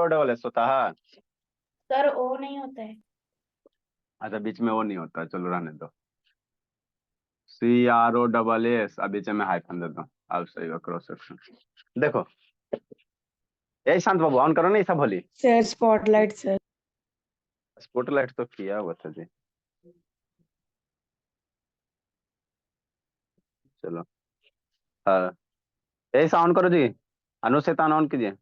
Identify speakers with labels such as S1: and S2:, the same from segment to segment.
S1: Double S होता है।
S2: Sir ओ नहीं होता है।
S1: अच्छा, बीच में वो नहीं होता, चलो रहने दो। CROSS, अब बीच में हाइफन दे दो। अब सही हो, क्रॉस सेक्शन। देखो, यही शांत बाबू ऑन करो ना, ये सब Holi.
S2: Sir spotlight sir.
S1: Spotlight तो किया हुआ था जी। चलो, हाँ, यही सा ऑन करो जी। अनुशेतान ऑन कीजिए।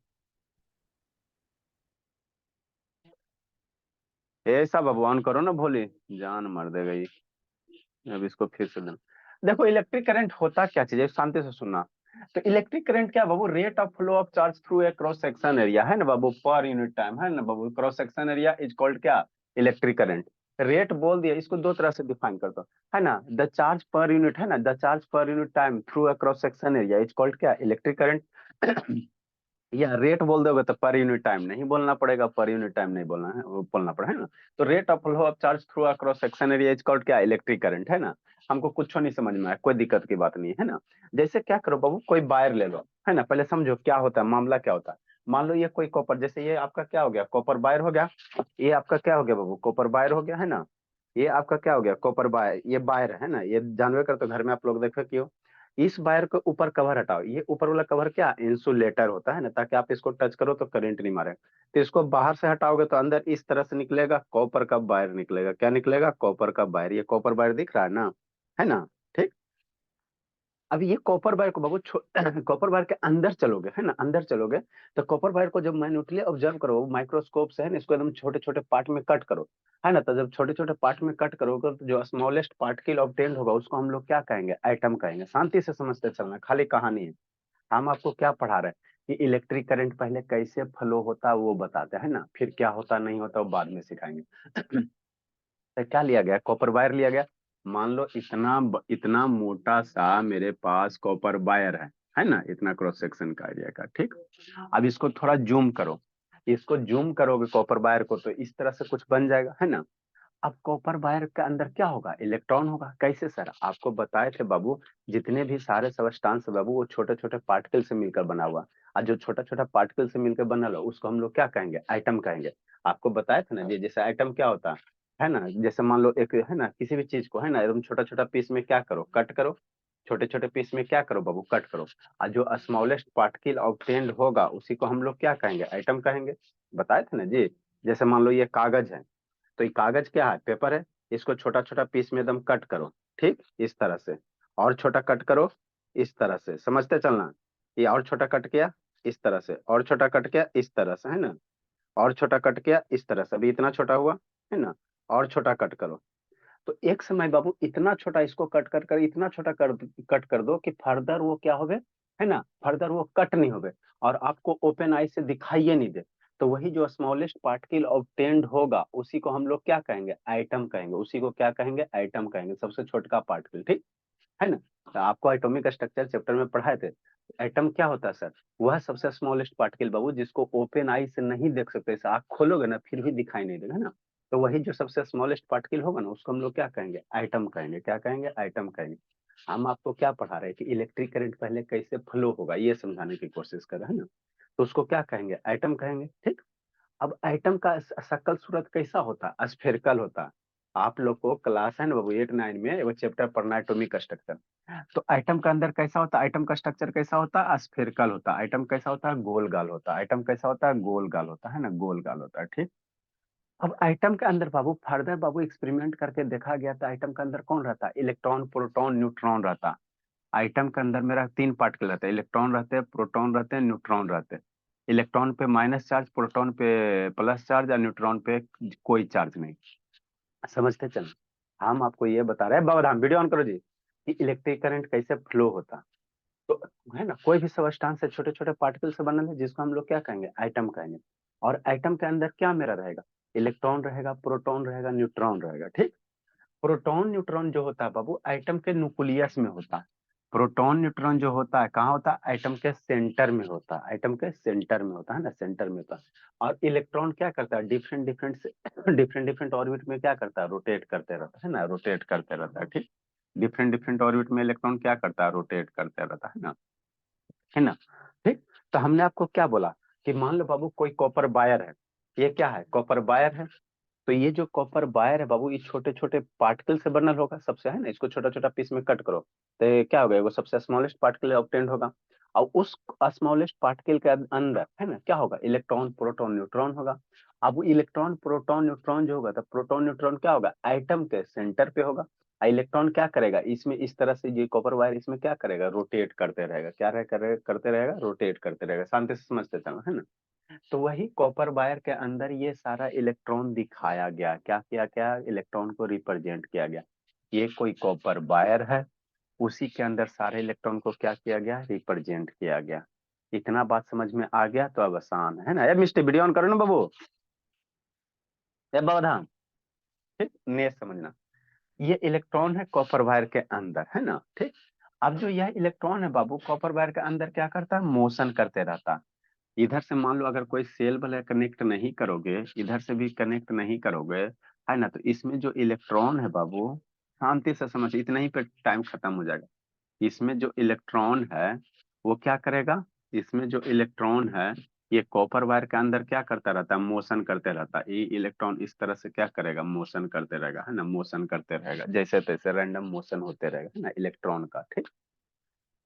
S1: ऐसा बाबू ऑन करो ना, भोली। जान मार देगा ये। अब इसको फिर से देना। देखो, इलेक्ट्रिक करंट होता क्या चीज है, शांति से सुनना। तो इलेक्ट्रिक करंट क्या बाबू, rate of flow of charge through a cross section area है ना बाबू, पर यूनिट टाइम है ना बाबू, cross section area is called क्या, इलेक्ट्रिक करंट। रेट बोल दिया, इसको दो तरह से डिफाइन कर दो, है ना। द चार्ज पर यूनिट, है ना, द चार्ज पर unit time through a cross section area is called क्या, इलेक्ट्रिक करंट। या रेट बोल दोगे तो पर यूनिट टाइम नहीं बोलना पड़ेगा, पर यूनिट टाइम नहीं बोलना है, वो बोलना पड़ेगा, है ना। तो rate of flow of charge through cross section area is called क्या, इलेक्ट्रिक करंट, है ना। हमको कुछ नहीं समझ में आया, कोई दिक्कत की बात नहीं है ना। जैसे क्या करो बाबू, कोई वायर ले लो, है ना, पहले समझो क्या होता है, मामला क्या होता है। मान लो ये कोई कॉपर, जैसे ये आपका क्या हो गया, कॉपर वायर हो गया। ये आपका क्या हो गया बाबू, कॉपर वायर हो गया, है ना। ये आपका क्या हो गया, कॉपर वायर, ये वायर है ना, ये जानवे कर, तो घर में आप लोग देखे क्यों। इस वायर के ऊपर कवर हटाओ, ये ऊपर वाला कवर क्या, इंसुलेटर होता है ना, ताकि आप इसको टच करो तो करंट नहीं मारे। तो इसको बाहर से हटाओगे तो अंदर इस तरह से निकलेगा, कॉपर का वायर निकलेगा, क्या निकलेगा, कॉपर का वायर। ये कॉपर वायर दिख रहा है ना। ठीक। अब ये कॉपर वायर को बाबू कॉपर वायर के अंदर चलोगे, है ना, अंदर चलोगे। तो कॉपर वायर को जब माइन्यूटली ऑब्जर्व करो माइक्रोस्कोप से, है ना, इसको एकदम छोटे छोटे पार्ट में कट करो, है ना। तो जब छोटे छोटे पार्ट में कट करोगे तो जो स्मॉलेस्ट पार्टिकल ऑब्टेन्ड होगा उसको हम लोग क्या कहेंगे, एटम कहेंगे। शांति से समझते चलना, खाली कहानी है। हम आपको क्या पढ़ा रहे हैं कि इलेक्ट्रिक करंट पहले कैसे फ्लो होता है वो बताते हैं ना, फिर क्या होता नहीं होता वो बाद में सिखाएंगे। तो क्या लिया गया, कॉपर वायर लिया गया। मान लो इतना मोटा सा मेरे पास कॉपर वायर है ना, इतना क्रॉस सेक्शन का एरिया का, ठीक। अब इसको थोड़ा जूम करो, इसको जूम करोगे कॉपर वायर को तो इस तरह से कुछ बन जाएगा, है ना। अब कॉपर वायर के अंदर क्या होगा, इलेक्ट्रॉन होगा। कैसे सर, आपको बताए थे बाबू, जितने भी सारे सबस्टांस है बाबू वो छोटे छोटे पार्टिकल से मिलकर बना हुआ। और जो छोटा छोटा पार्टिकल से मिलकर बना हुआ उसको हम लोग क्या कहेंगे, एटम कहेंगे। आपको बताए थे ना जी, जैसे एटम क्या होता है ना, जैसे मान लो एक, है ना, किसी भी चीज को, है ना, एकदम छोटा छोटा पीस में क्या करो, कट करो। छोटे छोटे पीस में क्या करो बाबू, कट करो। और जो स्मॉलेस्ट पार्टिकल ऑब्टेन्ड होगा उसी को हम लोग क्या कहेंगे, एटम कहेंगे। बताए थे ना जी। जैसे मान लो ये कागज है, तो ये कागज क्या है, पेपर है। इसको छोटा छोटा पीस में एकदम कट करो, ठीक, इस तरह से। और छोटा कट करो, इस तरह से, समझते चलना। ये और छोटा कट किया, इस तरह से, और छोटा कट किया, इस तरह से, है ना। और छोटा कट किया, इस तरह से, अभी इतना छोटा हुआ, है ना। और छोटा कट करो। तो एक समय बाबू इतना छोटा इसको कट कर कर इतना छोटा कट कर दो कि फर्दर वो क्या हो गए, है ना, फर्दर वो कट नहीं हो गए और आपको ओपन आई से दिखाइए नहीं दे। तो वही जो स्मॉलेस्ट पार्टिकल ऑब्टेन्ड होगा उसी को हम लोग क्या कहेंगे, एटम कहेंगे। उसी को क्या कहेंगे, एटम कहेंगे, सबसे छोटा पार्टिकल, ठीक है ना। तो आपको एटॉमिक स्ट्रक्चर चैप्टर में पढ़ाए थे। एटम क्या होता है सर, वह सबसे स्मॉलेस्ट पार्टिकल बाबू जिसको ओपन आई से नहीं देख सकते, इसे आँख खोलोगे ना फिर भी दिखाई नहीं देगा, है ना। तो वही जो सबसे स्मॉलेस्ट पार्टिकल होगा ना उसको हम लोग क्या कहेंगे, एटम कहेंगे। क्या कहेंगे, एटम कहेंगे। हम आपको क्या पढ़ा रहे हैं कि इलेक्ट्रिक करंट पहले कैसे फ्लो होगा ये समझाने की कोशिश कर रहे हैं ना। तो उसको क्या कहेंगे, एटम कहेंगे, ठीक। अब एटम का शक्ल सूरत कैसा होता है, स्फेरिकल होता है। आप लोग को क्लास है ना बाबू 8 9 में वो चैप्टर पढ़ना है एटॉमिक स्ट्रक्चर। तो एटम का अंदर कैसा होता है, एटम का स्ट्रक्चर कैसा होता है, स्फेरिकल होता है। एटम कैसा होता है, गोल गाल होता है। एटम कैसा होता है, गोल गाल होता है ना, गोल गाल होता है, ठीक। अब एटम के अंदर बाबू फर्दर बाबू एक्सपेरिमेंट करके देखा गया था, एटम के अंदर कौन रहता है, इलेक्ट्रॉन प्रोटॉन न्यूट्रॉन रहता है। आइटम के अंदर मेरा 3 पार्टिकल रहते हैं, इलेक्ट्रॉन रहते हैं, प्रोटॉन रहते हैं, न्यूट्रॉन रहते हैं। इलेक्ट्रॉन पे माइनस चार्ज, प्रोटॉन पे प्लस चार्ज और न्यूट्रॉन पे कोई चार्ज नहीं। समझते चल। हम आपको ये बता रहे हैं, बाबा धाम वीडियो ऑन करो जी, कि इलेक्ट्रिक करंट कैसे फ्लो होता। तो है ना, कोई भी सबस्टांस से छोटे छोटे पार्टिकल से बनल है जिसको हम लोग क्या कहेंगे, एटम कहेंगे। और एटम के अंदर क्या मेरा रहेगा, इलेक्ट्रॉन रहेगा, प्रोटॉन रहेगा, न्यूट्रॉन रहेगा, ठीक। प्रोटॉन न्यूट्रॉन जो होता है बाबू एटम के न्यूक्लियस में होता है। प्रोटॉन न्यूट्रॉन जो होता है कहाँ होता है, एटम के सेंटर में होता है। एटम के सेंटर में होता है ना, सेंटर में होता है। और इलेक्ट्रॉन क्या करता है, different different different different orbit में क्या करता है, रोटेट करते रहता है ना, रोटेट करते रहता है, ठीक। डिफरेंट डिफरेंट ऑर्बिट में इलेक्ट्रॉन क्या करता है, रोटेट करते रहता है ना, है ना, ठीक। तो हमने आपको क्या बोला कि मान लो बाबू कोई कॉपर वायर है, ये क्या है, कॉपर वायर है। तो ये जो कॉपर वायर है बाबू, ये छोटे छोटे पार्टिकल से बनल होगा सबसे, है ना, इसको छोटा छोटा पीस में कट करो तो ये क्या होगा, वो सबसे स्मॉलेस्ट पार्टिकल ऑब्टेन्ड होगा। और उस स्मॉलेस्ट पार्टिकल के अंदर, है ना, क्या होगा, इलेक्ट्रॉन प्रोटॉन न्यूट्रॉन होगा। अब वो इलेक्ट्रॉन प्रोटॉन न्यूट्रॉन जो होगा, तो प्रोटॉन न्यूट्रॉन क्या होगा, एटम के सेंटर पे होगा। इलेक्ट्रॉन क्या करेगा इसमें, इस तरह से ये कॉपर वायर इसमें क्या करेगा, रोटेट करते रहेगा, क्या करते रहेगा, रोटेट करते रहेगा। शांति से समझते चलना, है ना। तो वही कॉपर वायर के अंदर ये सारा इलेक्ट्रॉन दिखाया गया, क्या किया, क्या इलेक्ट्रॉन को रिप्रेजेंट किया गया। ये कोई कॉपर वायर है, उसी के अंदर सारे इलेक्ट्रॉन को क्या किया गया, रिप्रेजेंट किया गया। इतना बात समझ में आ गया तो अब आसान है ना। मिस्टर वीडियो ऑन करो ना बाबू, ये बाबा, ठीक, ने समझना। ये इलेक्ट्रॉन है कॉपर वायर के अंदर, है ना, ठीक। अब जो यह इलेक्ट्रॉन है बाबू, कॉपर वायर के अंदर क्या करता है, मोशन करते रहता है। इधर से मान लो अगर कोई सेल वाला कनेक्ट नहीं करोगे, इधर से भी कनेक्ट नहीं करोगे, है ना, तो इसमें जो इलेक्ट्रॉन है बाबू, शांति से समझ, इतना ही पे टाइम खत्म हो जाएगा। इसमें जो इलेक्ट्रॉन है वो क्या करेगा, इसमें जो इलेक्ट्रॉन है ये कॉपर वायर के अंदर क्या करता रहता है, मोशन करते रहता है। ये इलेक्ट्रॉन इस तरह से क्या करेगा, मोशन करते रहेगा, है ना, मोशन करते रहेगा, जैसे तैसे रैंडम मोशन होते रहेगा, है ना, इलेक्ट्रॉन का, ठीक।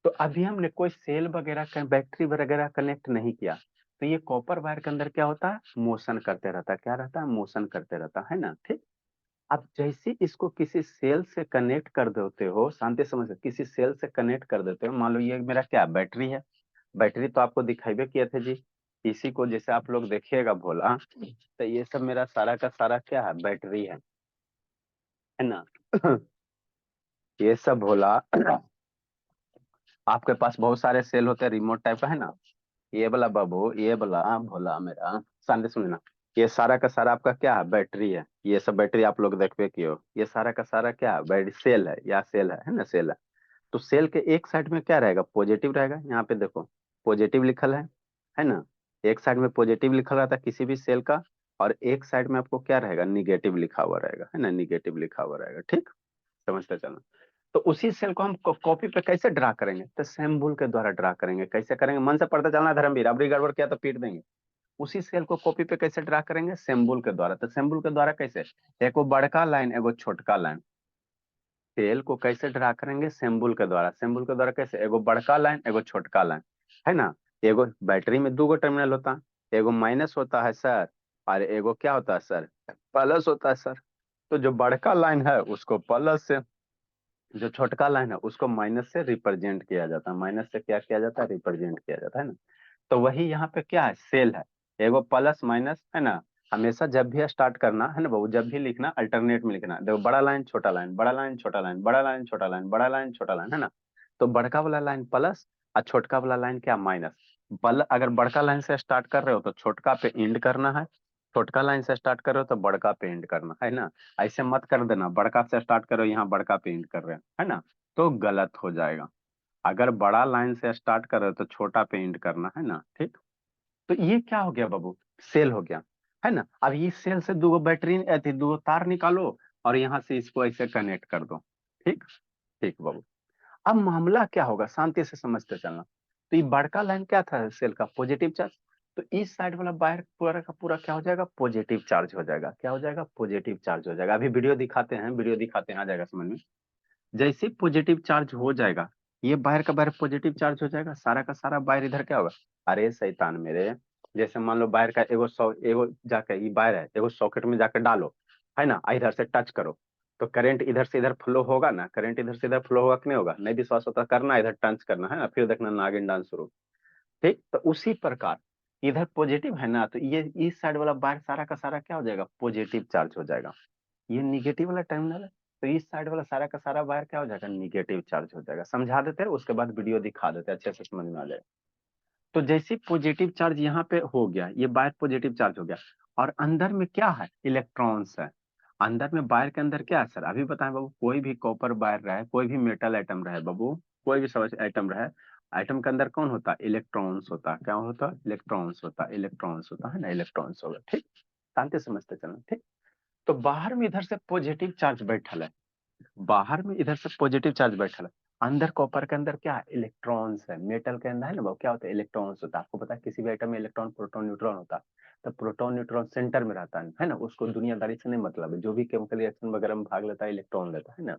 S1: तो अभी हमने कोई सेल वगैरह बैटरी वगैरह कनेक्ट नहीं किया, तो ये कॉपर वायर के अंदर क्या होता है, मोशन करते रहता है, क्या रहता है, मोशन करते रहता है ना, ठीक। अब जैसे इसको किसी सेल से कनेक्ट कर देते हो, शांति समझ, किसी सेल से कनेक्ट कर देते हो, मान लो ये मेरा क्या बैटरी है। बैटरी तो आपको दिखाई भी किए थे जी, इसी को जैसे आप लोग देखिएगा भोला, तो ये सब मेरा सारा का सारा क्या है, बैटरी है ना। ये सब भोला आपके पास बहुत सारे सेल होते हैं, रिमोट टाइप का, है ना। ये वाला बाबू, ये वाला भोला मेरा, शांति सुनना, ये सारा का सारा आपका क्या है, बैटरी है। ये सब बैटरी आप लोग देखबे की हो, ये सारा का सारा क्या है, बैटरी सेल है, या सेल है ना, सेल है। तो सेल के एक साइड में क्या रहेगा, पॉजिटिव रहेगा, यहाँ पे देखो पॉजिटिव लिखल है ना। एक साइड में पॉजिटिव लिखा रहता है किसी भी सेल का, और एक साइड में आपको क्या रहेगा, निगेटिव लिखा हुआ रहेगा, है ना, निगेटिव लिखा हुआ रहेगा, ठीक। समझते चलना। तो उसी सेल को हम कॉपी पे कैसे ड्रा करेंगे, तो सिंबल के द्वारा ड्रा करेंगे। कैसे करेंगे, मन से पढ़ते चलना धर्मवीर, अबरी गड़बड़ किया तो पीट देंगे। उसी सेल को कॉपी पे कैसे ड्रा करेंगे, सिंबल के द्वारा। तो सिंबल के द्वारा कैसे, एगो बड़का लाइन एगो छोटका लाइन। सेल को कैसे ड्रा करेंगे, सिंबल के द्वारा। सिंबल के द्वारा कैसे, एगो बड़का लाइन एगो छोटका लाइन, है ना। एगो बैटरी में दो गो टर्मिनल होता है, एगो माइनस होता है सर, और एगो क्या होता है सर, प्लस होता है सर। तो जो बड़का लाइन है उसको प्लस से, जो छोटका लाइन है उसको माइनस से रिप्रेजेंट किया जाता है। माइनस से क्या किया जाता है, रिप्रेजेंट किया जाता है ना। तो वही यहाँ पे क्या है, सेल है, एगो प्लस माइनस, है ना। हमेशा जब भी स्टार्ट करना है ना बाबू, जब भी लिखना अल्टरनेट में लिखना। देखो बड़ा लाइन छोटा लाइन, बड़ा लाइन छोटा लाइन, बड़ा लाइन छोटा लाइन, बड़ा लाइन छोटा लाइन, है ना। तो बड़का वाला लाइन प्लस और छोटका वाला लाइन क्या, माइनस। अगर बड़का लाइन से स्टार्ट कर रहे हो तो छोटका पे एंड करना है, छोटका लाइन से स्टार्ट कर रहे हो तो बड़का पे एंड करना है ना। ऐसे मत कर देना, बड़का से स्टार्ट करो यहाँ बड़का पे एंड कर रहे हैं, है ना, तो गलत हो जाएगा। अगर बड़ा लाइन से स्टार्ट कर रहे हो तो छोटा पे एंड करना, है ना, ठीक। तो ये क्या हो गया बाबू, सेल हो गया, है ना। अब इस सेल से दो बैटरी थी, दो तार निकालो और यहाँ से इसको ऐसे कनेक्ट कर दो, ठीक। ठीक बाबू। अब मामला क्या होगा, शांति से समझते चलना। तो ये बड़का लाइन क्या था, सेल का पॉजिटिव चार्ज। तो इस साइड वाला वायर पूरा का पूरा क्या हो जाएगा, पॉजिटिव चार्ज हो जाएगा। क्या हो जाएगा, पॉजिटिव चार्ज हो जाएगा। अभी वीडियो दिखाते हैं, वीडियो दिखाते हैं, आ जाएगा समझ में। जैसे पॉजिटिव चार्ज हो जाएगा, ये बाहर का बाहर पॉजिटिव चार्ज हो जाएगा, सारा का सारा बाहर इधर क्या होगा, अरे शैतान मेरे, जैसे मान लो बाहर का एगो जाके ये बाहर है, एगो सॉकेट में जाकर डालो, है ना, इधर से टच करो, तो करंट इधर से इधर फ्लो होगा ना, करंट इधर से इधर फ्लो होगा कि नहीं होगा, नहीं विश्वास होता करना, इधर टच करना, है ना, फिर देखना नागिन डांस शुरू। ठीक, तो उसी प्रकार इधर पॉजिटिव है ना, तो ये इस साइड वाला बाहर सारा का सारा क्या हो जाएगा, पॉजिटिव चार्ज हो जाएगा। ये निगेटिव वाला टर्मिनल है, तो इस साइड वाला सारा का सारा वायर क्या हो जाएगा, निगेटिव चार्ज हो जाएगा। समझा देते हैं, उसके बाद वीडियो दिखा देते हैं, अच्छे से समझ में आ जाएगा। तो जैसे पॉजिटिव चार्ज यहाँ पे हो गया, ये वायर पॉजिटिव चार्ज हो गया, और अंदर में क्या है, इलेक्ट्रॉन्स है। अंदर में वायर के अंदर क्या है सर, अभी बताएं बाबू, कोई भी कॉपर वायर रहे, कोई भी मेटल आइटम रहे बाबू, कोई भी सब आइटम रहे, आइटम के अंदर कौन होता है, इलेक्ट्रॉन्स होता है। क्या होता है, इलेक्ट्रॉन्स होता है, इलेक्ट्रॉन्स होता है ना, इलेक्ट्रॉन्स होगा, ठीक। शांति समझते चलना, ठीक। तो बाहर में इधर से पॉजिटिव चार्ज बैठल है, बाहर में इधर से पॉजिटिव चार्ज बैठल है, अंदर कॉपर के अंदर क्या इलेक्ट्रॉन्स है, मेटल के अंदर है ना वो क्या होता है इलेक्ट्रॉन्स होता है। आपको पता है किसी भी आइटम में इलेक्ट्रॉन प्रोटॉन न्यूट्रॉन होता है, तो प्रोटॉन न्यूट्रॉन सेंटर में रहता है ना, उसको दुनियादारी से नहीं मतलब है, जो भी केमिकल रिएक्शन वगैरह में भाग लेता है इलेक्ट्रॉन लेता है ना।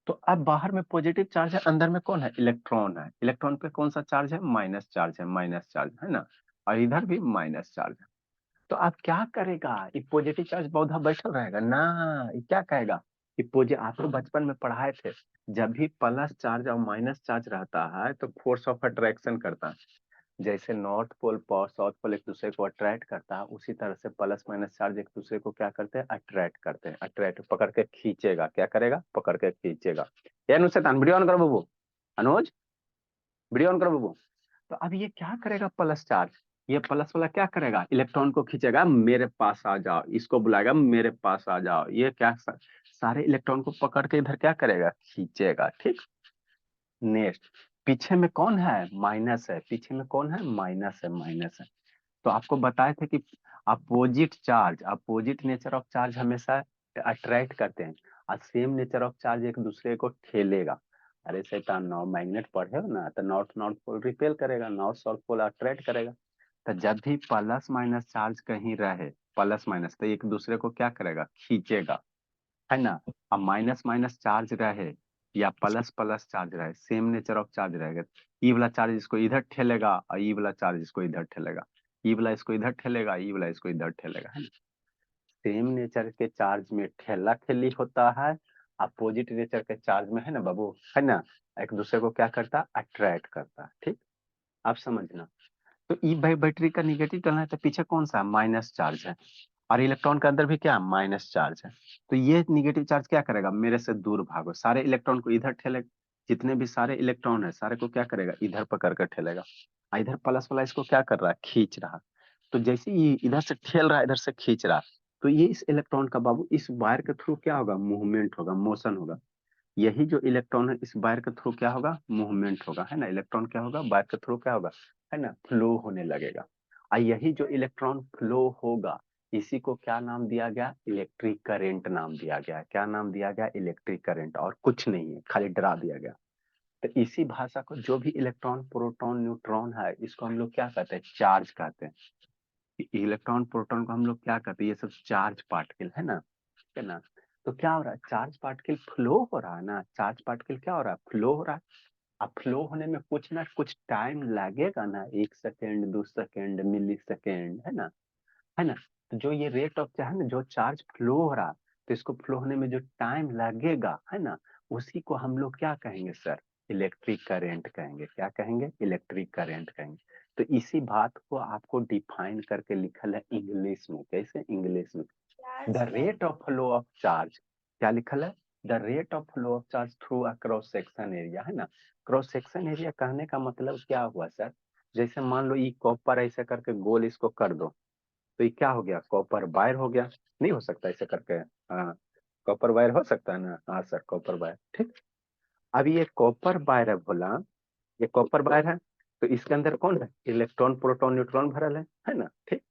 S1: तो अब बाहर में पॉजिटिव चार्ज है, अंदर में कौन है इलेक्ट्रॉन है, इलेक्ट्रॉन पे कौन सा चार्ज है माइनस चार्ज है, माइनस चार्ज है ना, और इधर भी माइनस चार्ज है। तो आप क्या करेगा, ये पॉजिटिव चार्ज पौधा बैठल रहेगा ना, ये क्या कहेगा कि आपको बचपन में पढ़ाए थे, जब भी प्लस चार्ज और माइनस चार्ज रहता है तो फोर्स ऑफ अट्रैक्शन करता है। जैसे नॉर्थ पोल और साउथ पोल एक दूसरे को अट्रैक्ट करता है, उसी तरह से प्लस माइनस चार्ज एक दूसरे को क्या करते हैं अट्रैक्ट करते हैं, अट्रैक्ट पकड़ के खींचेगा, क्या करेगा पकड़ के खींचेगा। ये अनुज वीडियो ऑन करो बाबू, अनुज वीडियो ऑन करो बाबू। तो अब ये क्या करेगा प्लस चार्ज, ये प्लस वाला क्या करेगा इलेक्ट्रॉन को खींचेगा, मेरे पास आ जाओ, इसको बुलाएगा मेरे पास आ जाओ, ये क्या सारे इलेक्ट्रॉन को पकड़ के इधर क्या करेगा खींचेगा, ठीक। नेक्स्ट, पीछे में कौन है माइनस है, पीछे में कौन है माइनस है, माइनस है। तो आपको बताए थे कि opposite charge, opposite nature of charge हमेशा अट्रैक्ट करते हैं, और सेम नेचर ऑफ चार्ज एक दूसरे को ठेलेगा। अरे शैतान नॉर्थ मैग्नेट पढ़े हो ना, तो नॉर्थ नॉर्थ पोल रिपेल करेगा, नॉर्थ साउथ पोल अट्रैक्ट करेगा। तो जब भी प्लस माइनस चार्ज कहीं रहे, प्लस माइनस, तो एक दूसरे को क्या करेगा खींचेगा, है ना। अब माइनस माइनस चार्ज रहे या प्लस प्लस चार्ज रहे, सेम नेचर ऑफ चार्ज रहेगा, ई वाला चार्ज इसको इधर ठेलेगा और ई वाला चार्ज इसको इधर ठेलेगा, ई वाला इसको इधर ठेलेगा, ई वाला इसको इधर ठेलेगा, है ना। सेम नेचर के चार्ज में ठेला ठेली होता है, अपोजिट नेचर के चार्ज में है ना बाबू, है ना, एक दूसरे को क्या करता अट्रैक्ट करता है, ठीक। आप समझना। तो ई बैटरी का निगेटिव टर्न है, तो पीछे कौन सा माइनस चार्ज है, और इलेक्ट्रॉन के अंदर भी क्या माइनस चार्ज है। तो ये निगेटिव चार्ज क्या करेगा मेरे से दूर भागो, सारे इलेक्ट्रॉन को इधर ठेलेगा, जितने भी सारे इलेक्ट्रॉन है सारे को क्या करेगा इधर पकड़ कर ठेलेगा, और इधर प्लस वाला इसको क्या कर रहा है खींच रहा। तो जैसे ये इधर से ठेल रहा है इधर से खींच रहा, तो ये इस इलेक्ट्रॉन का बाबू इस वायर के थ्रू क्या होगा मूवमेंट होगा, मोशन होगा। यही जो इलेक्ट्रॉन है इस वायर के थ्रू क्या होगा मूवमेंट होगा, है ना, इलेक्ट्रॉन क्या होगा वायर के थ्रू क्या होगा, है ना, फ्लो होने लगेगा। और यही जो इलेक्ट्रॉन फ्लो होगा इसी को क्या नाम दिया गया इलेक्ट्रिक करंट नाम दिया गया, क्या नाम दिया गया इलेक्ट्रिक करंट, और कुछ नहीं है, खाली डरा दिया गया। तो इसी भाषा को जो भी इलेक्ट्रॉन प्रोटॉन न्यूट्रॉन है इसको हम लोग क्या कहते हैं चार्ज कहते हैं। इलेक्ट्रॉन प्रोटॉन को हम लोग क्या कहते हैं ये सब चार्ज पार्टिकल है ना। तो क्या हो रहा है चार्ज पार्टिकल फ्लो हो रहा है ना, चार्ज पार्टिकल क्या हो रहा है फ्लो हो रहा है। अब फ्लो होने में कुछ ना कुछ टाइम लगेगा ना, 1 सेकेंड 2 सेकेंड मिली सेकेंड, है ना। तो जो ये रेट ऑफ है ना जो चार्ज फ्लो हो रहा, तो इसको फ्लो होने में जो टाइम लगेगा है ना, उसी को हम लोग क्या कहेंगे सर इलेक्ट्रिक करंट कहेंगे, क्या कहेंगे इलेक्ट्रिक करंट कहेंगे। तो इसी बात को आपको डिफाइन करके लिखल है इंग्लिश में, कैसे इंग्लिश में the rate of flow of charge, क्या लिखल है the rate of flow of charge through a cross section area, है ना। क्रॉस सेक्शन एरिया कहने का मतलब क्या हुआ सर, जैसे मान लो ये कॉपर ऐसे करके गोल इसको कर दो, तो ये क्या हो गया कॉपर वायर हो गया, नहीं हो सकता ऐसे करके, हाँ कॉपर वायर हो सकता है ना, हाँ सर कॉपर वायर, ठीक। अब ये कॉपर वायर है बोला, ये कॉपर वायर है, तो इसके अंदर कौन है इलेक्ट्रॉन प्रोटॉन न्यूट्रॉन भरल है ना, ठीक।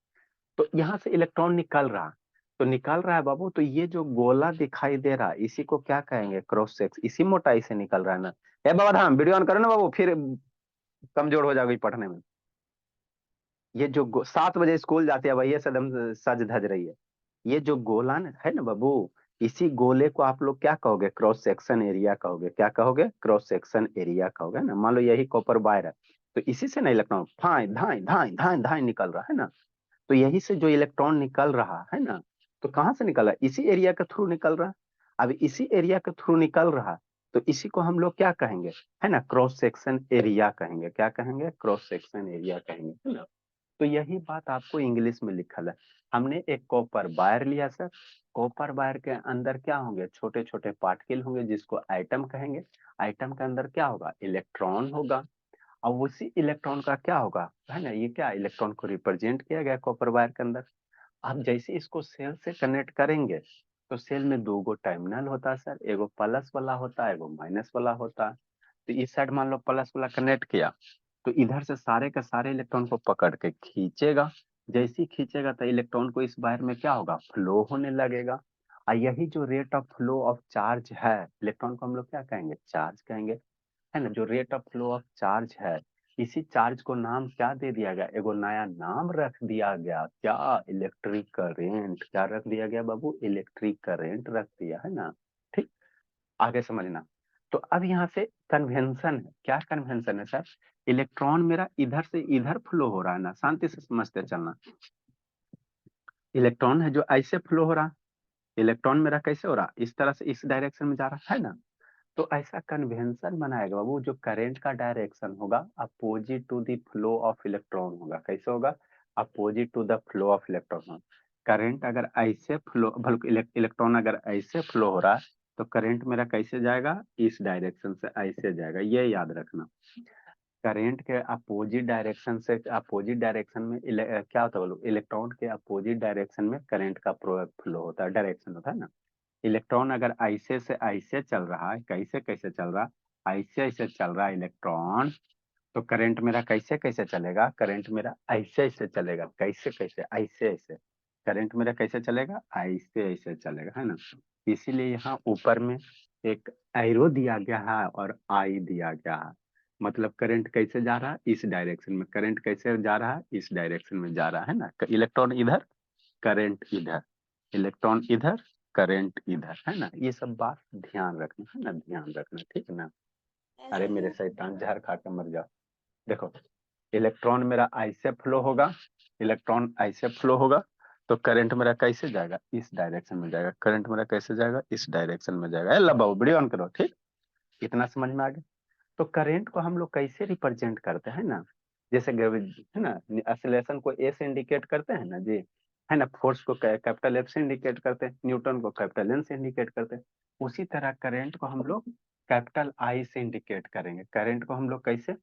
S1: तो यहाँ से इलेक्ट्रॉन निकल रहा, तो निकल रहा है बाबू, तो ये जो गोला दिखाई दे रहा है इसी को क्या कहेंगे क्रॉस सेक्शन, इसी मोटाई से निकल रहा है ना। ए बाबा धाम वीडियो ऑन करो ना बाबू, फिर कमजोर हो जाओगी पढ़ने में। ये जो 7 बजे स्कूल जाती है भैया सदम सज धज रही है, ये जो गोला है ना बाबू, इसी गोले को आप लोग क्या कहोगे क्रॉस सेक्शन एरिया कहोगे, क्या कहोगे क्रॉस सेक्शन एरिया कहोगे ना। मान लो यही कॉपर वायर है, तो इसी से ना इलेक्ट्रॉन फाई धाई धाई धाई धाई निकल रहा है ना, तो यही से जो इलेक्ट्रॉन निकल रहा है ना, तो कहाँ से निकल रहा है इसी एरिया के थ्रू निकल रहा है। अब इसी एरिया के थ्रू निकल रहा, तो इसी को हम लोग क्या कहेंगे, है ना क्रॉस सेक्शन एरिया कहेंगे, क्या कहेंगे क्रॉस सेक्शन एरिया कहेंगे, है ना। तो यही बात आपको इंग्लिश में लिखल है। हमने एक कॉपर वायर लिया सर, कॉपर वायर के अंदर क्या होंगे छोटे छोटे पार्टिकल होंगे जिसको एटम कहेंगे, एटम के अंदर क्या होगा इलेक्ट्रॉन होगा, और उसी इलेक्ट्रॉन का क्या होगा है ना, ये क्या इलेक्ट्रॉन को रिप्रेजेंट किया गया कॉपर वायर के अंदर। आप जैसे इसको सेल से कनेक्ट करेंगे, तो सेल में 2 टर्मिनल होता है सर, एगो प्लस वाला होता है एगो माइनस वाला होता है। तो इस साइड मान लो प्लस वाला कनेक्ट किया, तो इधर से सारे के सारे इलेक्ट्रॉन को पकड़ के खींचेगा, जैसे ही खींचेगा तो इलेक्ट्रॉन को इस वायर में क्या होगा फ्लो होने लगेगा। और यही जो rate of flow of charge है, इलेक्ट्रॉन को हम लोग क्या कहेंगे चार्ज कहेंगे। है ना, जो rate of flow of charge है, इसी चार्ज को नाम क्या दे दिया गया, एगो नया नाम रख दिया गया, क्या, इलेक्ट्रिक करेंट। क्या रख दिया गया बाबू, इलेक्ट्रिक करेंट रख दिया, है ना। ठीक, आगे समझना। तो अब यहाँ से कन्वेंशन है, क्या कन्वेंशन है सर, इलेक्ट्रॉन मेरा इधर से इधर फ्लो हो रहा है ना, शांति से समझते चलना। इलेक्ट्रॉन है जो ऐसे फ्लो हो रहा, इलेक्ट्रॉन मेरा कैसे हो रहा, इस तरह से इस डायरेक्शन में जा रहा है ना। तो ऐसा कन्वेंशन बनाएगा बाबू, जो करंट का डायरेक्शन होगा opposite to the flow of electron होगा। कैसे होगा, opposite to the flow of electron. Current अगर ऐसे फ्लो, बल्कि इलेक्ट्रॉन अगर ऐसे फ्लो हो रहा है, तो करंट मेरा कैसे जाएगा, इस डायरेक्शन से ऐसे जाएगा, ये याद रखना। करंट के अपोजिट डायरेक्शन से, अपोजिट डायरेक्शन में क्या होता है बोलो, इलेक्ट्रॉन के अपोजिट डायरेक्शन में करंट का फ्लो होता है, डायरेक्शन होता है ना। इलेक्ट्रॉन अगर ऐसे से ऐसे चल रहा है, कैसे कैसे चल रहा, ऐसे ऐसे चल रहा है इलेक्ट्रॉन, तो करंट मेरा कैसे कैसे चलेगा, करंट मेरा ऐसे ऐसे चलेगा, कैसे कैसे, ऐसे ऐसे। करंट मेरा कैसे चलेगा, ऐसे ऐसे चलेगा, है ना। इसीलिए यहाँ ऊपर में एक एरो दिया गया है और आई दिया गया है। मतलब करंट कैसे जा रहा है, इस डायरेक्शन में, करंट कैसे जा रहा है, इस डायरेक्शन में जा रहा है ना। इलेक्ट्रॉन इधर, करंट इधर, इलेक्ट्रॉन इधर, करंट इधर, है ना। ये सब बात ध्यान रखना, है ना, ध्यान रखना, ठीक है ना। अरे मेरे शैतान, जहर खा के मर जाओ। देखो, इलेक्ट्रॉन मेरा ऐसे फ्लो होगा, इलेक्ट्रॉन ऐसे फ्लो होगा, तो करंट मेरा कैसे जाएगा, इस डायरेक्शन में जाएगा। करंट मेरा कैसे जाएगा, इस डायरेक्शन में जाएगा। लो वीडियो ऑन करो, ठीक, इतना समझ में आ गया। तो करंट को हम लोग कैसे रिप्रेजेंट करते हैं ना, जैसे है ना, एक्सीलरेशन को ए से इंडिकेट करते हैं ना जी, है ना, फोर्स को कैपिटल एफ से इंडिकेट करते हैं, न्यूटन को कैपिटल एन से इंडिकेट करते हैं। उसी तरह करंट को हम लोग कैपिटल आई से इंडिकेट करेंगे। करंट को हम लोग कैसे,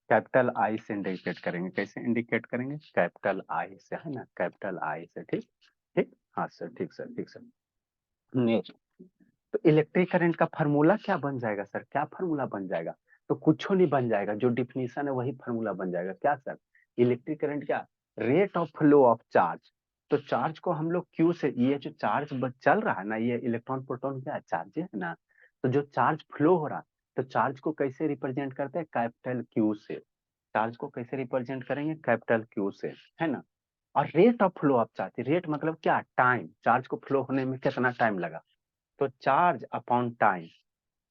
S1: कैपिटल आई से इंडिकेट करेंगे। कैसे इंडिकेट करेंगे, कैपिटल आई से, है ना, कैपिटल आई से। ठीक, ठीक, हाँ सर, ठीक सर, ठीक सर। नेक्स्ट, तो इलेक्ट्रिक करंट का फार्मूला क्या बन जाएगा सर, क्या फार्मूला बन जाएगा, तो कुछ नहीं बन जाएगा, जो डिफिनीशन है वही फार्मूला बन जाएगा। क्या सर, इलेक्ट्रिक करंट क्या, rate of flow of charge. तो चार्ज को हम लोग क्यू से, ये जो चार्ज चल रहा है ना, ये इलेक्ट्रॉन प्रोटॉन क्या चार्ज है ना, तो जो चार्ज फ्लो हो रहा, तो चार्ज को कैसे रिप्रेजेंट करते हैं, कैपिटल क्यू से। चार्ज को कैसे रिप्रेजेंट करेंगे, कैपिटल क्यू से, है ना। और rate of flow of charge, rate मतलब क्या, टाइम, चार्ज को फ्लो होने में कितना टाइम लगा, तो charge upon time,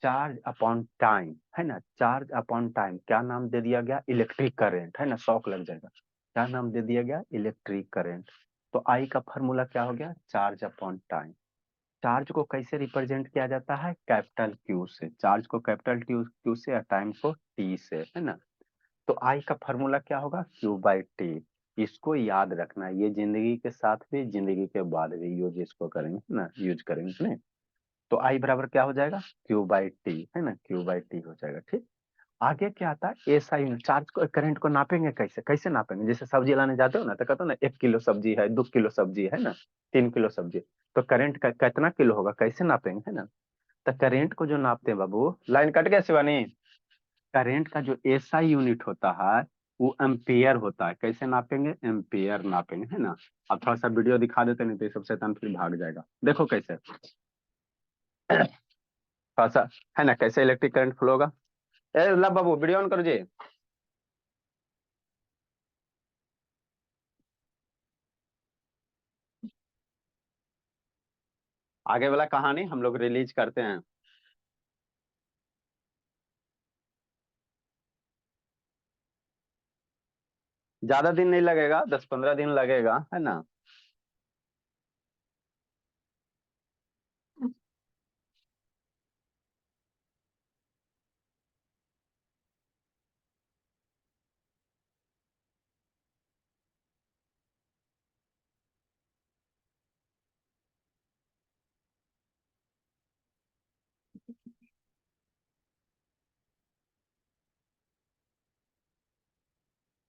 S1: charge upon time, है ना, चार्ज अपॉन टाइम क्या नाम दे दिया गया, इलेक्ट्रिक करंट, है ना, शॉक लग जाएगा, क्या नाम दे दिया गया, इलेक्ट्रिक करंट। तो आई का फॉर्मूला क्या हो गया, चार्ज अपॉन टाइम। चार्ज को कैसे रिप्रेजेंट किया जाता है, कैपिटल क्यू से, चार्ज को कैपिटल क्यू से और टाइम को टी से, है ना। तो आई का फॉर्मूला क्या होगा, क्यू बाई टी। इसको याद रखना, ये जिंदगी के साथ भी, जिंदगी के बाद भी यूज इसको करेंगे ना, यूज करेंगे नहीं। तो आई बराबर क्या हो जाएगा, क्यू बाई टी, है ना, क्यू बाई टी हो जाएगा। ठीक, आगे क्या आता है, एस आई यूनिट। चार्ज को, करंट को नापेंगे कैसे, कैसे नापेंगे, जैसे सब्जी लाने जाते हो ना, तो कहते हो ना 1 किलो सब्जी है, 2 किलो सब्जी है ना, 3 किलो सब्जी, तो करंट का कितना किलो होगा, कैसे नापेंगे, है ना। तो करंट को जो नापते हैं बाबू, लाइन कट गया शिवानी, करंट का जो एस आई यूनिट होता है वो एम्पियर होता है। कैसे नापेंगे, एम्पियर नापेंगे, है ना। अब थोड़ा सा वीडियो दिखा देते, नहीं तो ये सब शैतान फिर भाग जाएगा। देखो कैसे, थोड़ा सा, है ना, कैसे इलेक्ट्रिक करंट फ्लो होगा। ए ला बाबू वीडियो ऑन करो जी। आगे वाला कहानी हम लोग रिलीज करते हैं। ज्यादा दिन नहीं लगेगा, 10-15 दिन लगेगा, है ना।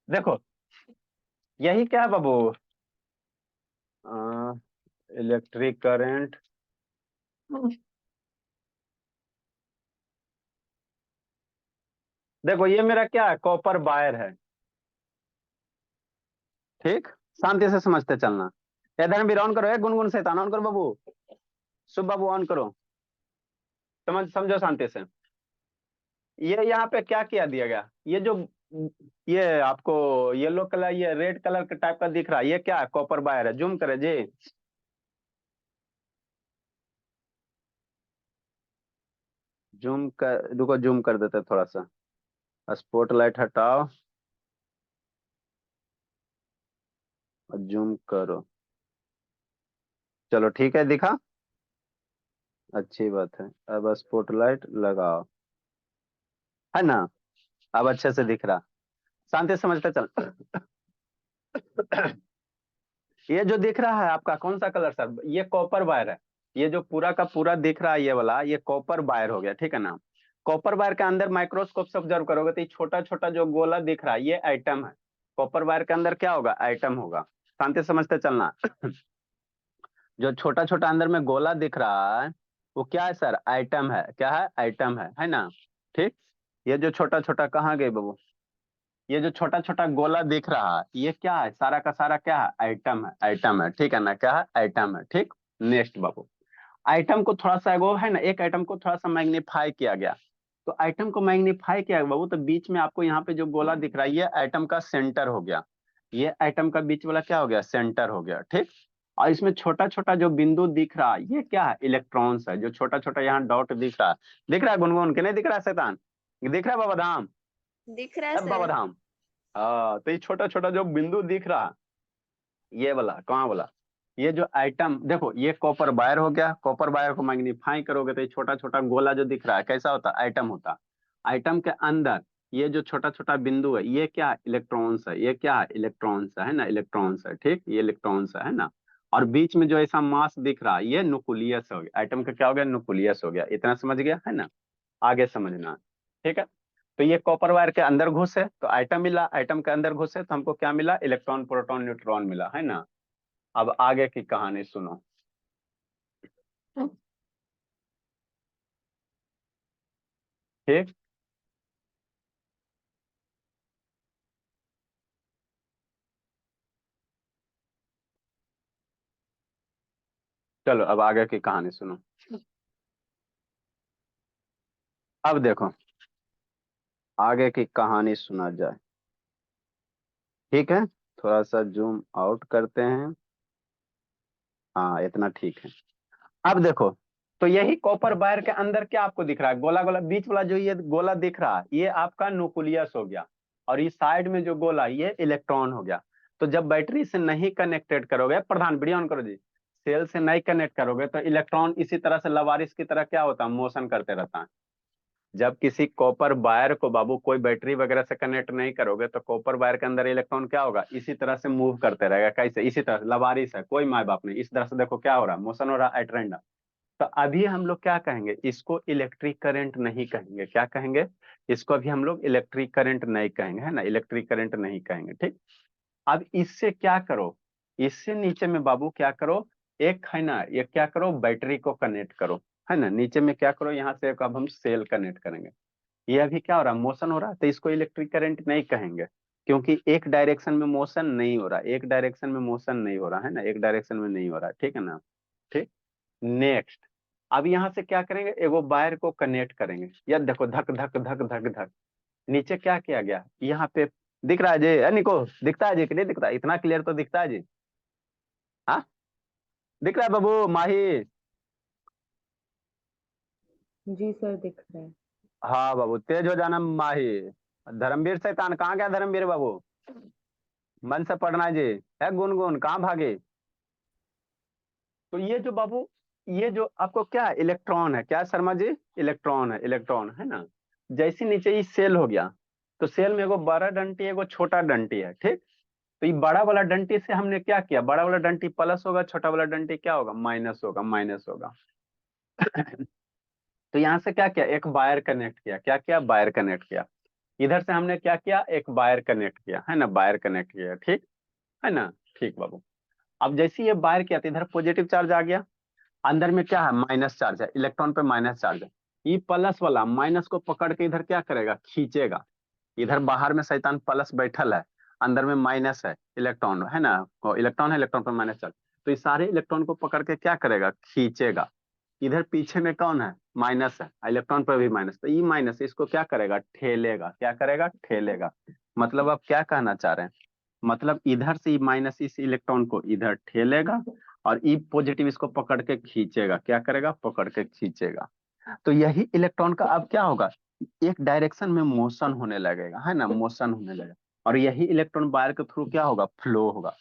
S1: देखो, यही क्या है बाबू, इलेक्ट्रिक करंट, देखो ये मेरा क्या है, कॉपर वायर है। ठीक, शांति से समझते चलना। इधर भी ऑन करो, एक गुनगुन शैतान ऑन करो बाबू, शुभ बाबू ऑन करो, समझो शांति से। ये यहाँ पे क्या किया दिया गया, ये जो ये आपको येलो कलर, ये रेड कलर के टाइप का दिख रहा है, ये क्या है, कॉपर वायर है। जूम करे जी, जूम कर, रुको जूम कर देते हैं थोड़ा सा। स्पॉटलाइट हटाओ और जूम करो। चलो ठीक है, दिखा, अच्छी बात है। अब स्पॉटलाइट लगाओ, है ना, अब अच्छे से दिख रहा। शांति से समझते चल। ये जो दिख रहा है आपका कौन सा कलर सर, ये कॉपर वायर है। ये जो पूरा का पूरा दिख रहा है ये वाला, ये कॉपर वायर हो गया, ठीक है ना। कॉपर वायर के अंदर माइक्रोस्कोप से ऑब्जर्व करोगे तो ये छोटा छोटा जो गोला दिख रहा है ये आइटम है। कॉपर वायर के अंदर क्या होगा, आइटम होगा। शांति से समझते चलना। जो छोटा छोटा अंदर में गोला दिख रहा है वो क्या है सर, आइटम है। क्या है, आइटम है ना। ठीक। ये जो छोटा छोटा कहाँ गए बाबू, ये जो छोटा छोटा गोला दिख रहा है ये क्या है, सारा का सारा क्या है, आइटम है। आइटम है, ठीक है ना, क्या है, आइटम है। ठीक। नेक्स्ट बाबू, आइटम को थोड़ा सा वो है ना, एक आइटम को थोड़ा सा मैग्नीफाई किया गया। तो आइटम को मैग्नीफाई किया गया बाबू, तो बीच में आपको यहाँ पे जो गोला दिख रहा है ये आइटम का सेंटर हो गया। ये आइटम का बीच वाला क्या हो गया, सेंटर हो गया। ठीक। और इसमें छोटा छोटा जो बिंदु दिख रहा है ये क्या है, इलेक्ट्रॉन्स है। जो छोटा छोटा यहाँ डॉट दिख रहा है, दिख रहा है गुनगुन के नहीं दिख रहा है शैतान, दिख रहा है बाबा धाम,
S2: दिख रहा है
S1: अब बाबा
S2: सर।
S1: धाम। हाँ, तो ये छोटा छोटा जो बिंदु दिख रहा, ये वाला कहाँ वाला, ये जो आइटम देखो, ये कॉपर वायर हो गया। कॉपर वायर को मैग्नीफाई करोगे तो ये छोटा छोटा गोला जो दिख रहा है कैसा होता है, आइटम होता। आइटम के अंदर ये जो छोटा छोटा बिंदु है ये क्या, इलेक्ट्रॉन्स है। ये क्या है, इलेक्ट्रॉन्स है ना, इलेक्ट्रॉन्स है। ठीक, ये इलेक्ट्रॉन्स है ना। और बीच में जो ऐसा मास दिख रहा है ये न्यूक्लियस हो गया। आइटम का क्या हो गया, न्यूक्लियस हो गया। इतना समझ गया है ना, आगे समझना। ठीक है। तो ये कॉपर वायर के अंदर घुसे तो आइटम मिला, आइटम के अंदर घुसे तो हमको क्या मिला, इलेक्ट्रॉन प्रोटॉन न्यूट्रॉन मिला, है ना। अब आगे की कहानी सुनो। ठीक। चलो अब आगे की कहानी सुनो। अब देखो आगे की कहानी सुना जाए। ठीक है, थोड़ा सा जूम आउट करते हैं। हाँ, इतना ठीक है। अब देखो, तो यही कॉपर वायर के अंदर क्या आपको दिख रहा है, गोला गोला बीच वाला जो ये गोला दिख रहा है ये आपका न्यूक्लियस हो गया। और ये साइड में जो गोला ये इलेक्ट्रॉन हो गया। तो जब बैटरी से नहीं कनेक्टेड करोगे, प्रधान वीडियो ऑन करो जी, सेल से नहीं कनेक्ट करोगे तो इलेक्ट्रॉन इसी तरह से लवारिस की तरह क्या होता है, मोशन करते रहता है। जब किसी कॉपर वायर को बाबू कोई बैटरी वगैरह से कनेक्ट नहीं करोगे तो कॉपर वायर के अंदर इलेक्ट्रॉन क्या होगा, इसी तरह से मूव करते रहेगा। कैसे, इसी तरह लवारिस है, कोई माँ बाप नहीं, इस तरह से देखो क्या हो रहा है, मोशन हो रहा है एट रैंडम। तो अभी हम लोग क्या कहेंगे, इसको इलेक्ट्रिक करंट नहीं कहेंगे। क्या कहेंगे, इसको अभी हम लोग इलेक्ट्रिक करंट नहीं कहेंगे, है ना, इलेक्ट्रिक करंट नहीं कहेंगे। ठीक। अब इससे क्या करो, इससे नीचे में बाबू क्या करो, एक है ना, ये क्या करो, बैटरी को कनेक्ट करो, है ना। नीचे में क्या करो, यहाँ से एक अब हम सेल कनेक्ट करेंगे। ये अभी क्या हो रहा है, मोशन हो रहा है, तो इसको इलेक्ट्रिक करंट नहीं कहेंगे। क्योंकि एक डायरेक्शन में मोशन नहीं हो रहा, एक डायरेक्शन में मोशन नहीं हो रहा, है ना, एक डायरेक्शन में नहीं हो रहा, ठीक है ना। ठीक। नेक्स्ट, अब यहाँ से क्या करेंगे, एगो वायर को कनेक्ट करेंगे। यार देखो, धक धक धक धक धक, नीचे क्या किया गया, यहाँ पे दिख रहा है जी, निको दिखता है जी कि नहीं दिखता, इतना क्लियर तो दिखता है जी। हाँ, दिख रहा है बाबू माही।
S3: जी सर, दिख रहा है।
S1: हाँ बाबू, तेज हो जाना माही। धर्मवीर शैतान कहाँ गया, धर्मवीर बाबू, मन से पढ़ना जी। है गुनगुन कहाँ भागे। तो ये जो बाबू, ये जो आपको क्या है, इलेक्ट्रॉन है, क्या है शर्मा जी, इलेक्ट्रॉन है, इलेक्ट्रॉन है ना। जैसे नीचे ये सेल हो गया, तो सेल में एगो बड़ा डंटी एगो छोटा डंटी है। ठीक। तो ये बड़ा वाला डंटी से हमने क्या किया, बड़ा वाला डंटी प्लस होगा, छोटा वाला डंटी क्या होगा, माइनस होगा, माइनस होगा। तो यहाँ से क्या किया, एक वायर कनेक्ट किया, क्या किया, वायर कनेक्ट किया। इधर से हमने क्या किया, एक वायर कनेक्ट किया, है ना, वायर कनेक्ट किया। ठीक है ना। ठीक बाबू, अब जैसे ये वायर किया तो इधर पॉजिटिव चार्ज आ गया, अंदर में क्या है, माइनस चार्ज है, इलेक्ट्रॉन पे माइनस चार्ज है। ये प्लस वाला माइनस को पकड़ के इधर क्या करेगा, खींचेगा। इधर बाहर में शैतान प्लस बैठल है, अंदर में माइनस है, इलेक्ट्रॉन है ना, इलेक्ट्रॉन है, इलेक्ट्रॉन पे माइनस चार्ज। तो ये सारे इलेक्ट्रॉन को पकड़ के क्या करेगा, खींचेगा। इधर पीछे में कौन है, माइनस है, इलेक्ट्रॉन पर भी माइनस, तो ई माइनस इसको क्या करेगा, ठेलेगा, क्या करेगा, ठेलेगा। मतलब आप क्या कहना चाह रहे हैं, मतलब इधर से ई माइनस इस इलेक्ट्रॉन को इधर ठेलेगा और ई पॉजिटिव इसको पकड़ के खींचेगा, क्या करेगा, पकड़ के खींचेगा। तो यही इलेक्ट्रॉन का अब क्या होगा, एक डायरेक्शन में मोशन होने लगेगा, है ना, मोशन होने लगेगा। और यही इलेक्ट्रॉन वायर के थ्रू क्या होगा, फ्लो होगा।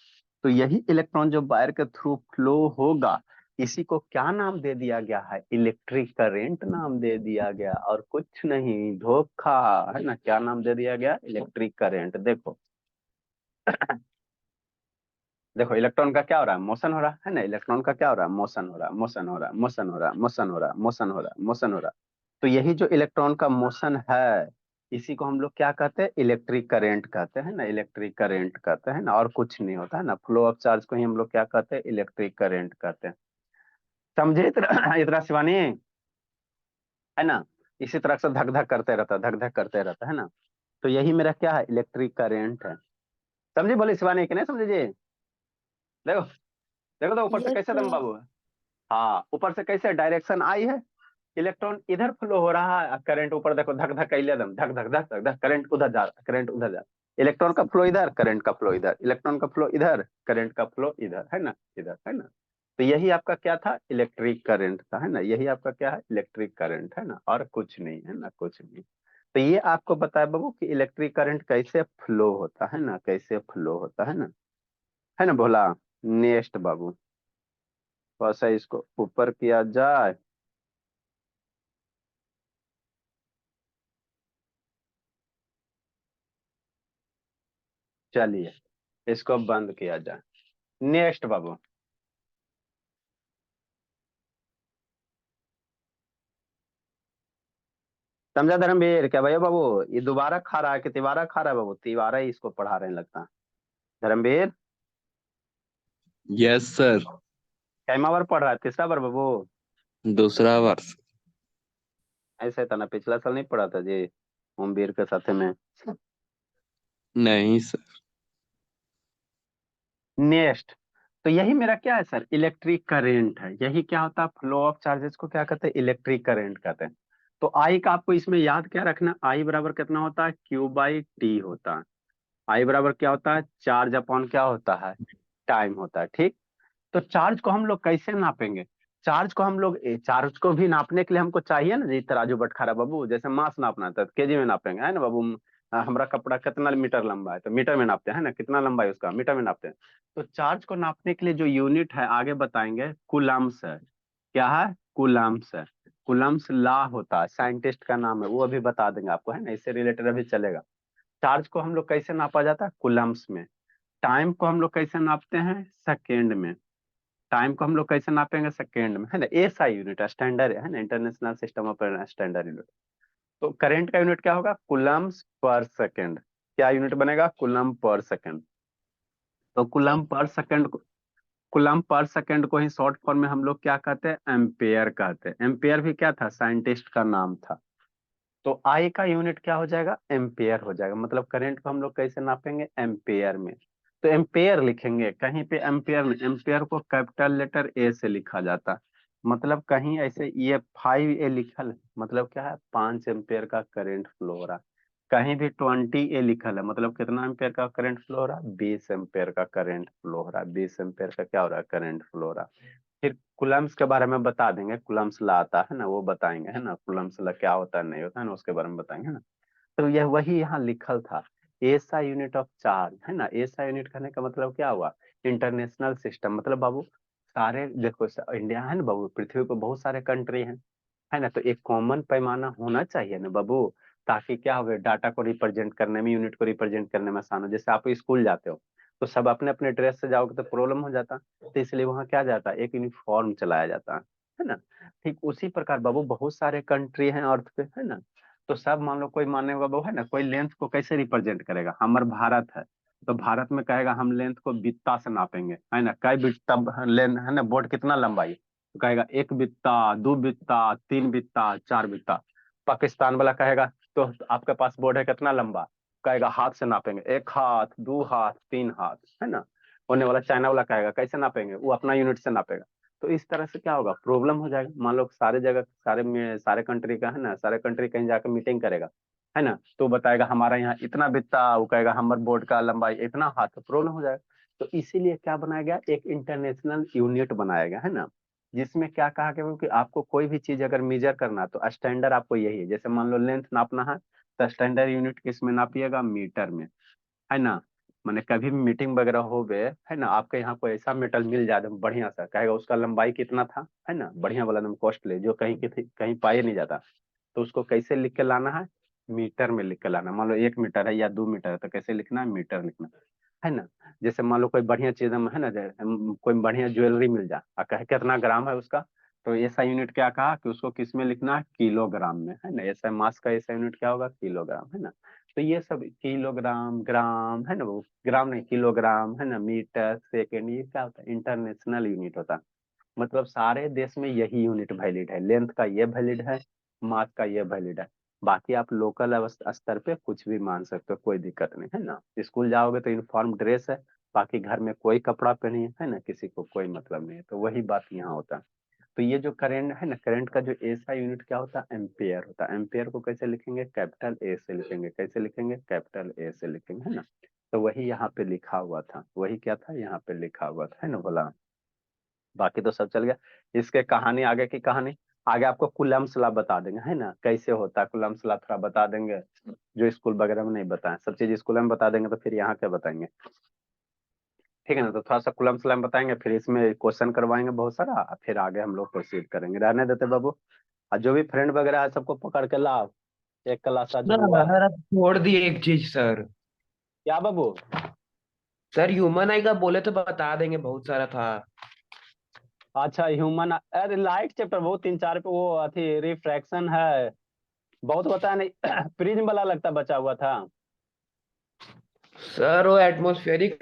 S1: तो यही इलेक्ट्रॉन जो वायर के थ्रू फ्लो होगा, इसी को क्या नाम दे दिया गया है, इलेक्ट्रिक करंट नाम दे दिया गया, और कुछ नहीं, धोखा, है ना। क्या नाम दे दिया गया, इलेक्ट्रिक करंट। देखो देखो इलेक्ट्रॉन का क्या हो रहा है, मोशन हो रहा है ना, इलेक्ट्रॉन का क्या हो रहा है, मोशन हो रहा है, मोशन हो रहा है, मोशन हो रहा है, मोशन हो रहा है, मोशन हो रहा है, मोशन हो रहा है। तो यही जो इलेक्ट्रॉन का मोशन है, इसी को हम लोग क्या कहते हैं, इलेक्ट्रिक करंट कहते हैं ना, इलेक्ट्रिक करंट कहते हैं ना, और कुछ नहीं होता है ना। फ्लो ऑफ चार्ज को ही हम लोग क्या कहते हैं, इलेक्ट्रिक करंट कहते हैं। समझे इतना इतना शिवानी, है ना। इसी तरह से धक धक करते रहता, धक धक करते रहता है ना। तो यही मेरा क्या है, इलेक्ट्रिक करंट है। समझे बोले शिवानी कि नहीं समझे जी। देखो देखो, तो ऊपर से
S2: यस
S1: कैसे दम
S2: सर।
S1: बाबू, हाँ ऊपर से कैसे डायरेक्शन आई है, इलेक्ट्रॉन इधर फ्लो हो रहा है, करंट ऊपर देखो धक धक कैले दम, धक धक धक धक धक, करंट उधर जा रहा, करंट उधर जा रहा। इलेक्ट्रॉन का फ्लो इधर, करंट का फ्लो इधर, इलेक्ट्रॉन का फ्लो इधर, करंट का फ्लो इधर, है ना, इधर, है ना। तो यही आपका क्या था, इलेक्ट्रिक करंट था, है ना। यही आपका क्या है, इलेक्ट्रिक करंट, है ना, और कुछ नहीं, है ना, कुछ नहीं। तो ये आपको बताया बाबू कि इलेक्ट्रिक करंट कैसे फ्लो होता है ना, कैसे फ्लो होता है ना भोला। नेक्स्ट बाबू, थोड़ा सा इसको ऊपर किया जाए। चलिए इसको बंद किया जाए। नेक्स्ट बाबू, समझा धर्मवीर, क्या भैया बाबू, ये दोबारा खा रहा है कि तिबारा खा रहा है बाबू, तिबारा ही इसको पढ़ा रहे हैं लगता है। Dharmveer
S4: yes sir.
S1: कैमा बार पढ़ रहा है, तीसरा बार बाबू।
S4: दूसरा वर्ष।
S1: ऐसे था ना, पिछला साल नहीं पढ़ा था जी ओमवीर के साथ में।
S4: नहीं सर।
S1: नेक्स्ट, तो यही मेरा क्या है सर, इलेक्ट्रिक करंट है। यही क्या होता है, फ्लो ऑफ चार्जेस को क्या कहते हैं, इलेक्ट्रिक करंट कहते हैं। तो आई का आपको इसमें याद क्या रखना, आई बराबर कितना होता है, क्यू बाई टी होता है। आई बराबर क्या होता है, चार्ज अपॉन क्या होता है, टाइम होता है, ठीक। तो चार्ज को हम लोग कैसे नापेंगे, चार्ज को हम लोग चार्ज को भी नापने के लिए हमको चाहिए ना जी तराजू बटखारा बाबू, जैसे मास नापना था तो केजी में नापेंगे, है ना बाबू। हमारा कपड़ा कितना मीटर लंबा है तो मीटर में नापते हैं ना, कितना लंबा है उसका मीटर में नापते हैं। तो चार्ज को नापने के लिए जो यूनिट है आगे बताएंगे, कूलम्स है। क्या है, कूलम्स है। कूलम्स लॉ होता है, साइंटिस्ट का नाम है, वो अभी बता देंगे आपको, है ना, इससे रिलेटेड अभी चलेगा। चार्ज को हम लोग कैसे नापा जाता है, कूलम्स में। टाइम को हम लोग कैसे नापते हैं, सेकेंड में। टाइम को हम लोग कैसे नापेंगे, सेकेंड में, है ना। एसआई यूनिट स्टैंडर्ड है ना, international system of standard unit. तो करंट का यूनिट क्या होगा, कुलम्स पर सेकेंड। क्या यूनिट बनेगा, कुलम पर सेकेंड। तो कुलम पर सेकेंड को, कुलम पर सेकेंड को ही शॉर्ट फॉर्म में हम लोग क्या कहते हैं, एम्पेयर कहते हैं। एम्पेयर भी क्या था, साइंटिस्ट का नाम था। तो आई का यूनिट क्या हो जाएगा, एम्पेयर हो जाएगा। मतलब करंट को हम लोग कैसे नापेंगे, एम्पेयर में। तो एम्पेयर लिखेंगे कहीं पे, एम्पेयर में, एम्पेयर को कैपिटल लेटर ए से लिखा जाता। मतलब कहीं ऐसे ये 5 ए लिखल है, मतलब क्या है, 5 एम्पेयर का करंट फ्लो हो रहा है। कहीं भी 20 ए लिखल है, मतलब कितना एम्पेयर का करंट फ्लो हो रहा है, 20 एम्पेयर का करंट फ्लो हो रहा है। 20 एम्पेयर का क्या हो रहा है, करंट फ्लो हो रहा है। फिर कुलम्स के बारे में बता देंगे, कुलम्स ला आता है ना, वो बताएंगे, है ना, कुलम्स ला क्या होता है नहीं होता है ना, उसके बारे में बताएंगे, है ना। तो यह वही यहाँ लिखल था, ऐसा यूनिट ऑफ चार्ज, है ना। ऐसा यूनिट कहने का मतलब क्या हुआ, इंटरनेशनल सिस्टम। मतलब बाबू सारे देखो, इंडिया है ना बाबू, पृथ्वी पर बहुत सारे कंट्री हैं, है ना। तो एक कॉमन पैमाना होना चाहिए ना बाबू, ताकि क्या हो, डाटा को रिप्रेजेंट करने में, यूनिट को रिप्रेजेंट करने में आसान हो। जैसे आप स्कूल जाते हो तो सब अपने अपने ड्रेस से जाओगे तो प्रॉब्लम हो जाता, तो इसलिए वहाँ क्या जाता है, एक यूनिफॉर्म चलाया जाता है ना। ठीक उसी प्रकार बाबू बहुत सारे कंट्री हैं अर्थ पे, है ना। तो सब मान लो, कोई मानेगा बाबू, है ना, कोई लेंथ को कैसे रिप्रेजेंट करेगा, हमारा भारत है तो भारत में कहेगा हम लेंथ को बित्ता से नापेंगे, है ना। कई बित्ता लेंथ, है ना, बोर्ड कितना लंबाई, तो कहेगा 1 बित्ता, 2 बित्ता, 3 बित्ता, 4 बित्ता। पाकिस्तान वाला कहेगा तो आपके पास बोर्ड है कितना लंबा, कहेगा हाथ से नापेंगे, 1 हाथ, 2 हाथ, 3 हाथ, है ना। होने वाला चाइना वाला कहेगा कैसे नापेंगे, वो अपना यूनिट से नापेगा। तो इस तरह से क्या होगा, प्रॉब्लम हो जाएगा। मान लो सारे जगह सारे में सारे कंट्री का है ना, सारे कंट्री कहीं जाकर मीटिंग करेगा है ना, तो बताएगा हमारा यहाँ इतना बित्ता, वो कहेगा हमारे बोर्ड का लंबाई इतना, हाथ, तो प्रॉब्लम हो जाएगा। तो इसीलिए क्या बनाया गया, एक इंटरनेशनल यूनिट बनाया गया है ना, जिसमें क्या कहा गया कि आपको कोई भी चीज अगर मेजर करना तो स्टैंडर्ड आपको यही है। जैसे मान लो लेंथ नापना है तो स्टैंडर्ड यूनिट किस में नापिएगा, मीटर में, है ना। मैंने कभी भी मीटिंग वगैरह हो गए है ना, आपके यहाँ कोई ऐसा मेटल मिल जाए एकदम बढ़िया सा, कहेगा उसका लंबाई कितना था, है ना, बढ़िया वाला एकदम कॉस्टली, जो कहीं कहीं पाया नहीं जाता, तो उसको कैसे लिख के लाना है, मीटर में लिख के लाना। मान लो 1 मीटर है या 2 मीटर है तो कैसे लिखना है, मीटर लिखना है ना। जैसे मान लो कोई बढ़िया चीज है ना, कोई बढ़िया ज्वेलरी मिल जाए और कहे कितना ग्राम है उसका, तो ऐसा यूनिट क्या कहा कि उसको किस में लिखना है, किलोग्राम में, है ना। ऐसा मास का ऐसा यूनिट क्या होगा, किलोग्राम, है ना। तो ये सब किलोग्राम, ग्राम, है ना, वो ग्राम नहीं किलोग्राम, है ना, मीटर, सेकेंड, ये क्या होता है, इंटरनेशनल यूनिट होता है। मतलब सारे देश में यही यूनिट वैलिड है, लेंथ का ये वैलिड है, मास का ये वैलिड है। बाकी आप लोकल स्तर पे कुछ भी मान सकते हो, कोई दिक्कत नहीं, है ना। स्कूल जाओगे तो यूनिफॉर्म ड्रेस है, बाकी घर में कोई कपड़ा पहनिए, है ना, किसी को कोई मतलब नहीं है। तो वही बात यहाँ होता है। तो ये जो करंट है ना, करंट का जो ऐसा यूनिट क्या होता है, एम्पियर होता है। एम्पियर को कैसे लिखेंगे, कैपिटल ए से लिखेंगे, कैसे लिखेंगे, कैपिटल ए से लिखेंगे, है ना। तो वही यहाँ पे लिखा हुआ था, वही क्या था, यहाँ पे लिखा हुआ था, है ना, बोला। बाकी तो सब चल गया। इसके कहानी, आगे की कहानी आगे आपको कुलम्ब्स लॉ बता देंगे, है ना, कैसे होता है कुलम्ब्स लॉ थोड़ा बता देंगे, जो स्कूल वगैरह में नहीं बताएं, सब चीज स्कूल में बता देंगे, तो फिर यहाँ क्या बताएंगे, ठीक है ना। तो थोड़ा सा कुलम्ब्स लॉ बताएंगे, फिर इसमें क्वेश्चन करवाएंगे बहुत सारा, फिर आगे हम लोग प्रोसीड करेंगे। रहने देते बाबू, और जो भी फ्रेंड वगैरह है सबको पकड़ के लाओ, एक क्लास आज हुआ।
S5: सर आप छोड़ दिए एक चीज सर।
S1: क्या बाबू,
S5: सर ह्यूमन आई का बोले तो बता देंगे, बहुत सारा था।
S1: अच्छा ह्यूमन, अरे लाइट चैप्टर बहुत 3 4 पे, वो अथी रिफ्रैक्शन है, बहुत बताया नहीं प्रिज्म वाला लगता बचा हुआ था।
S5: सर वो एटमॉस्फेरिक